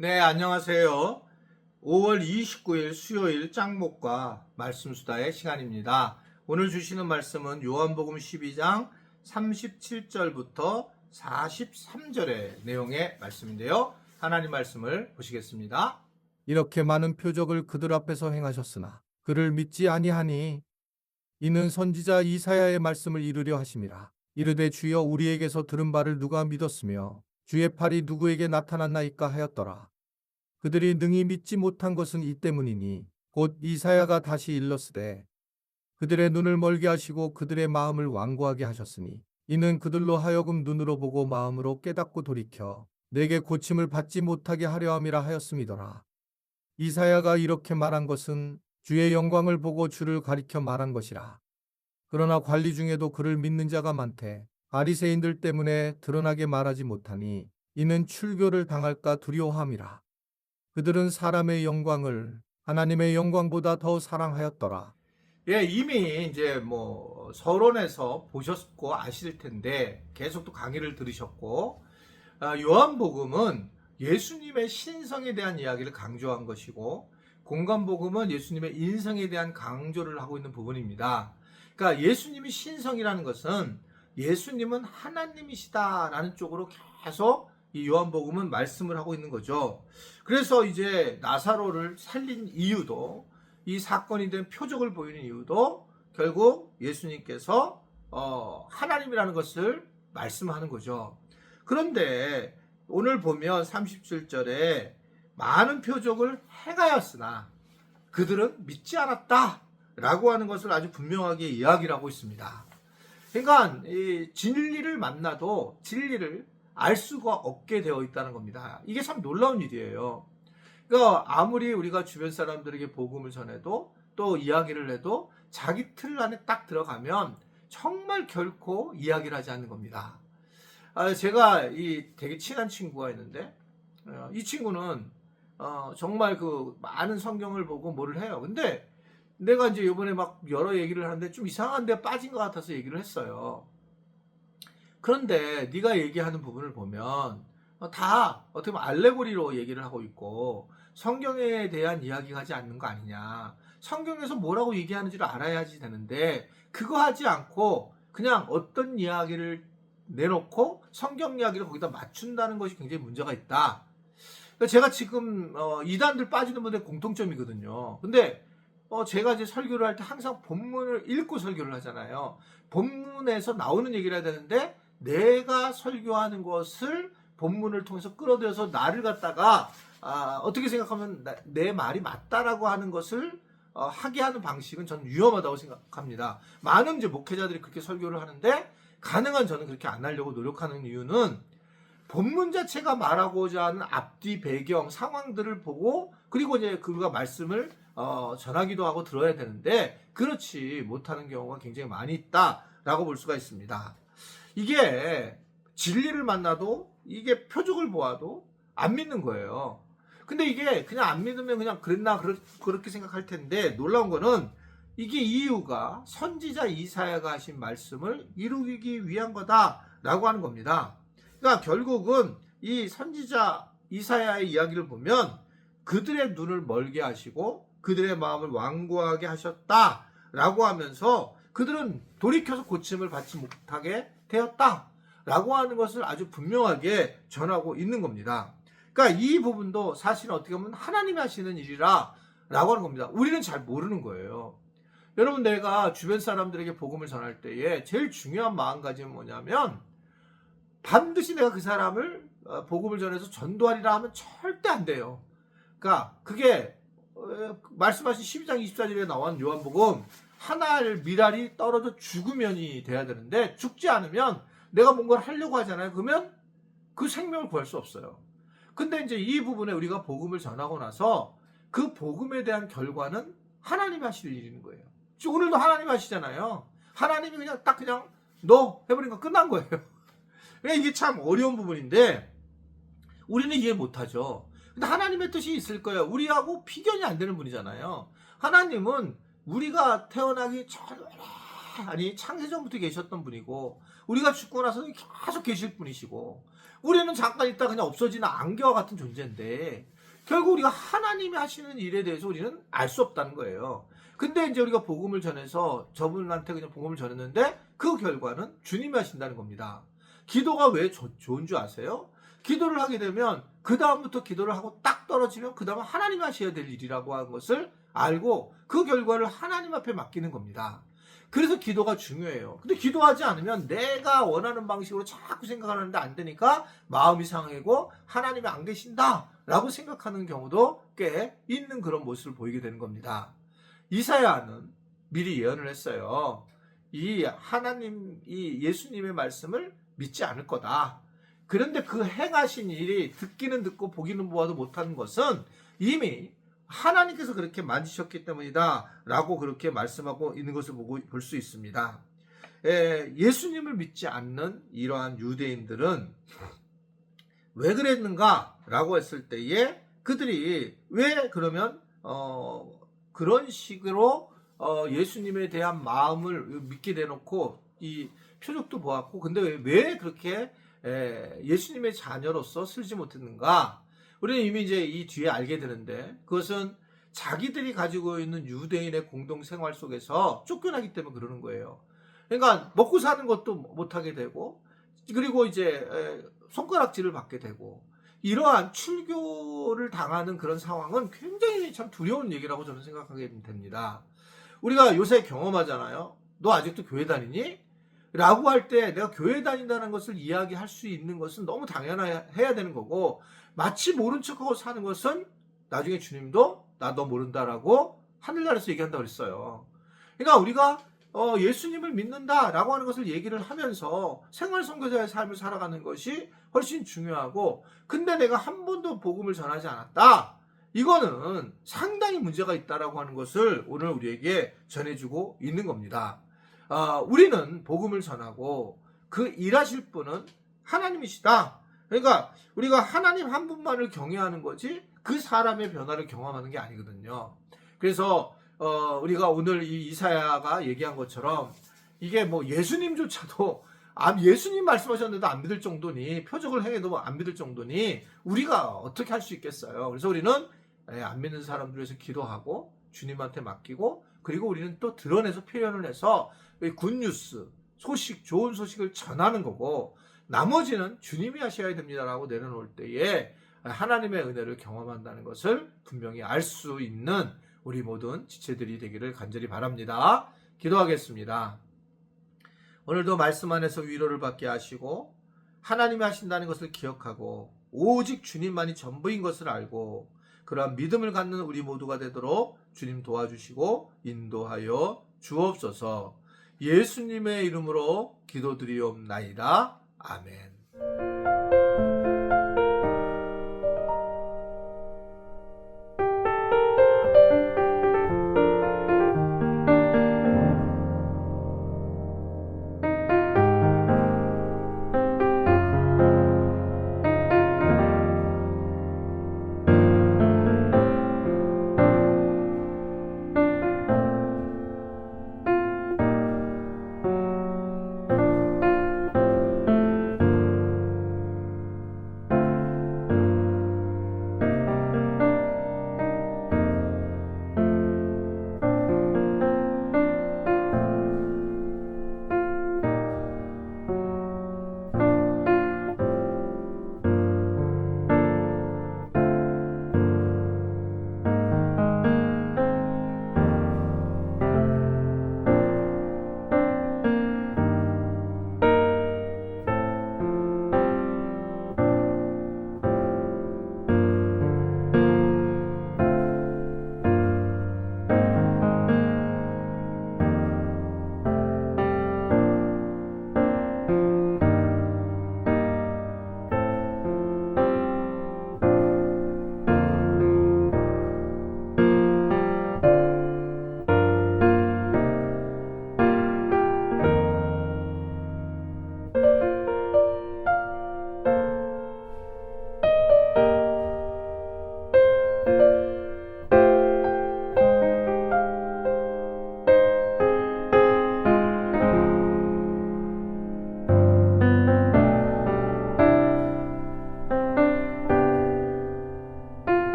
네, 안녕하세요. 5월 29일 수요일 짱목과 말씀 수다의 시간입니다. 오늘 주시는 말씀은 요한복음 12장 37절부터 43절의 내용의 말씀인데요. 하나님 말씀을 보시겠습니다. 이렇게 많은 표적을 그들 앞에서 행하셨으나 그를 믿지 아니하니 이는 선지자 이사야의 말씀을 이루려 하심이라. 이르되 주여 우리에게서 들은 바를 누가 믿었으며 주의 팔이 누구에게 나타났나이까 하였더라. 그들이 능히 믿지 못한 것은 이 때문이니 곧 이사야가 다시 일렀으되 그들의 눈을 멀게 하시고 그들의 마음을 완고하게 하셨으니 이는 그들로 하여금 눈으로 보고 마음으로 깨닫고 돌이켜 내게 고침을 받지 못하게 하려 함이라 하였음이더라. 이사야가 이렇게 말한 것은 주의 영광을 보고 주를 가리켜 말한 것이라. 그러나 관리 중에도 그를 믿는 자가 많되 바리새인들 때문에 드러나게 말하지 못하니 이는 출교를 당할까 두려워함이라. 그들은 사람의 영광을 하나님의 영광보다 더 사랑하였더라. 예, 이미 이제 서론에서 보셨고 아실 텐데 계속 또 강의를 들으셨고, 요한복음은 예수님의 신성에 대한 이야기를 강조한 것이고, 공관복음은 예수님의 인성에 대한 강조를 하고 있는 부분입니다. 그러니까 예수님이 신성이라는 것은 예수님은 하나님이시다라는 쪽으로 계속 이 요한복음은 말씀을 하고 있는 거죠. 그래서 이제 나사로를 살린 이유도, 이 사건이 된 표적을 보이는 이유도 결국 예수님께서 하나님이라는 것을 말씀하는 거죠. 그런데 오늘 보면 37절에 많은 표적을 행하였으나 그들은 믿지 않았다 라고 하는 것을 아주 분명하게 이야기를 하고 있습니다. 그러니까 이 진리를 만나도 진리를 알 수가 없게 되어 있다는 겁니다. 이게 참 놀라운 일이에요. 그러니까 아무리 우리가 주변 사람들에게 복음을 전해도 또 이야기를 해도 자기 틀 안에 딱 들어가면 정말 결코 이야기를 하지 않는 겁니다. 제가 이 되게 친한 친구가 있는데, 이 친구는 정말 그 많은 성경을 보고 뭐를 해요. 근데 내가 이제 이번에 막 여러 얘기를 하는데 좀 이상한 데 빠진 것 같아서 얘기를 했어요. 그런데 네가 얘기하는 부분을 보면 다 어떻게 보면 알레고리로 얘기를 하고 있고 성경에 대한 이야기가 하지 않는 거 아니냐. 성경에서 뭐라고 얘기하는지를 알아야지 되는데 그거 하지 않고 그냥 어떤 이야기를 내놓고 성경 이야기를 거기다 맞춘다는 것이 굉장히 문제가 있다. 그러니까 제가 지금 이단들 빠지는 분들의 공통점이거든요. 근데 제가 이제 설교를 할 때 항상 본문을 읽고 설교를 하잖아요. 본문에서 나오는 얘기를 해야 되는데 내가 설교하는 것을 본문을 통해서 끌어들여서 나를 갖다가 어떻게 생각하면 내 말이 맞다라고 하는 것을 하게 하는 방식은 저는 위험하다고 생각합니다. 많은 이제 목회자들이 그렇게 설교를 하는데 가능한 저는 그렇게 안 하려고 노력하는 이유는 본문 자체가 말하고자 하는 앞뒤 배경 상황들을 보고 그리고 이제 그가 말씀을 전하기도 하고 들어야 되는데 그렇지 못하는 경우가 굉장히 많이 있다라고 볼 수가 있습니다. 이게 진리를 만나도 이게 표적을 보아도 안 믿는 거예요. 근데 이게 그냥 안 믿으면 그냥 그랬나 그렇게 생각할 텐데 놀라운 거는 이게 이유가 선지자 이사야가 하신 말씀을 이루기 위한 거다라고 하는 겁니다. 그러니까 결국은 이 선지자 이사야의 이야기를 보면 그들의 눈을 멀게 하시고 그들의 마음을 완고하게 하셨다라고 하면서 그들은 돌이켜서 고침을 받지 못하게 되었다라고 하는 것을 아주 분명하게 전하고 있는 겁니다. 그러니까 이 부분도 사실은 어떻게 보면 하나님이 하시는 일이라 라고 하는 겁니다. 우리는 잘 모르는 거예요. 여러분, 내가 주변 사람들에게 복음을 전할 때에 제일 중요한 마음가짐은 뭐냐면 반드시 내가 그 사람을 복음을 전해서 전도하리라 하면 절대 안 돼요. 그러니까 그게 말씀하신 12장 24절에 나온 요한복음 하나를 미랄이 떨어져 죽으면이 돼야 되는데 죽지 않으면 내가 뭔가를 하려고 하잖아요. 그러면 그 생명을 구할 수 없어요. 근데 이제 이 부분에 우리가 복음을 전하고 나서 그 복음에 대한 결과는 하나님이 하실 일인 거예요. 지금 오늘도 하나님 하시잖아요. 하나님이 그냥 딱 그냥 너 해버린 거 끝난 거예요. 그러니까 이게 참 어려운 부분인데 우리는 이해 못하죠. 근데 하나님의 뜻이 있을 거예요. 우리하고 비견이 안 되는 분이잖아요. 하나님은 우리가 태어나기 아니 창세전부터 계셨던 분이고 우리가 죽고 나서는 계속 계실 분이시고 우리는 잠깐 있다 그냥 없어지는 안개와 같은 존재인데 결국 우리가 하나님이 하시는 일에 대해서 우리는 알 수 없다는 거예요. 근데 이제 우리가 복음을 전해서 저분한테 그냥 복음을 전했는데 그 결과는 주님이 하신다는 겁니다. 기도가 왜 좋은 줄 아세요? 기도를 하게 되면 그 다음부터 기도를 하고 딱 떨어지면 그 다음은 하나님이 하셔야 될 일이라고 하는 것을 알고 그 결과를 하나님 앞에 맡기는 겁니다. 그래서 기도가 중요해요. 근데 기도하지 않으면 내가 원하는 방식으로 자꾸 생각하는데 안 되니까 마음이 상하고 하나님이 안 계신다 라고 생각하는 경우도 꽤 있는 그런 모습을 보이게 되는 겁니다. 이사야는 미리 예언을 했어요. 이 예수님의 말씀을 믿지 않을 거다. 그런데 그 행하신 일이 듣기는 듣고 보기는 보아도 못하는 것은 이미 하나님께서 그렇게 만지셨기 때문이다 라고 그렇게 말씀하고 있는 것을 볼 수 있습니다. 예수님을 믿지 않는 이러한 유대인들은 왜 그랬는가 라고 했을 때에 그들이 왜 그러면 그런 식으로 예수님에 대한 마음을 믿게 되놓고 이 표적도 보았고 근데 왜 그렇게 예수님의 자녀로서 슬지 못했는가? 우리는 이미 이제 이 뒤에 알게 되는데 그것은 자기들이 가지고 있는 유대인의 공동 생활 속에서 쫓겨나기 때문에 그러는 거예요. 그러니까 먹고 사는 것도 못하게 되고 그리고 이제 손가락질을 받게 되고 이러한 출교를 당하는 그런 상황은 굉장히 참 두려운 얘기라고 저는 생각하게 됩니다. 우리가 요새 경험하잖아요. 너 아직도 교회 다니니? 라고 할 때 내가 교회 다닌다는 것을 이야기할 수 있는 것은 너무 당연해야 되는 거고 마치 모른 척하고 사는 것은 나중에 주님도 나 너 모른다라고 하늘나라에서 얘기한다고 그랬어요. 그러니까 우리가 예수님을 믿는다라고 하는 것을 얘기를 하면서 생활 선교자의 삶을 살아가는 것이 훨씬 중요하고 근데 내가 한 번도 복음을 전하지 않았다. 이거는 상당히 문제가 있다라고 하는 것을 오늘 우리에게 전해주고 있는 겁니다. 우리는 복음을 전하고 그 일하실 분은 하나님이시다. 그러니까 우리가 하나님 한 분만을 경외하는 거지 그 사람의 변화를 경험하는 게 아니거든요. 그래서 우리가 오늘 이 이사야가 얘기한 것처럼 이게 뭐 예수님조차도 예수님 말씀하셨는데도 안 믿을 정도니 표적을 행해도 안 믿을 정도니 우리가 어떻게 할 수 있겠어요. 그래서 우리는 안 믿는 사람들 위해서 기도하고 주님한테 맡기고 그리고 우리는 또 드러내서 표현을 해서 굿뉴스 소식 좋은 소식을 전하는 거고 나머지는 주님이 하셔야 됩니다라고 내려놓을 때에 하나님의 은혜를 경험한다는 것을 분명히 알 수 있는 우리 모든 지체들이 되기를 간절히 바랍니다. 기도하겠습니다. 오늘도 말씀 안에서 위로를 받게 하시고 하나님이 하신다는 것을 기억하고 오직 주님만이 전부인 것을 알고 그러한 믿음을 갖는 우리 모두가 되도록 주님 도와주시고 인도하여 주옵소서. 예수님의 이름으로 기도드리옵나이다. 아멘.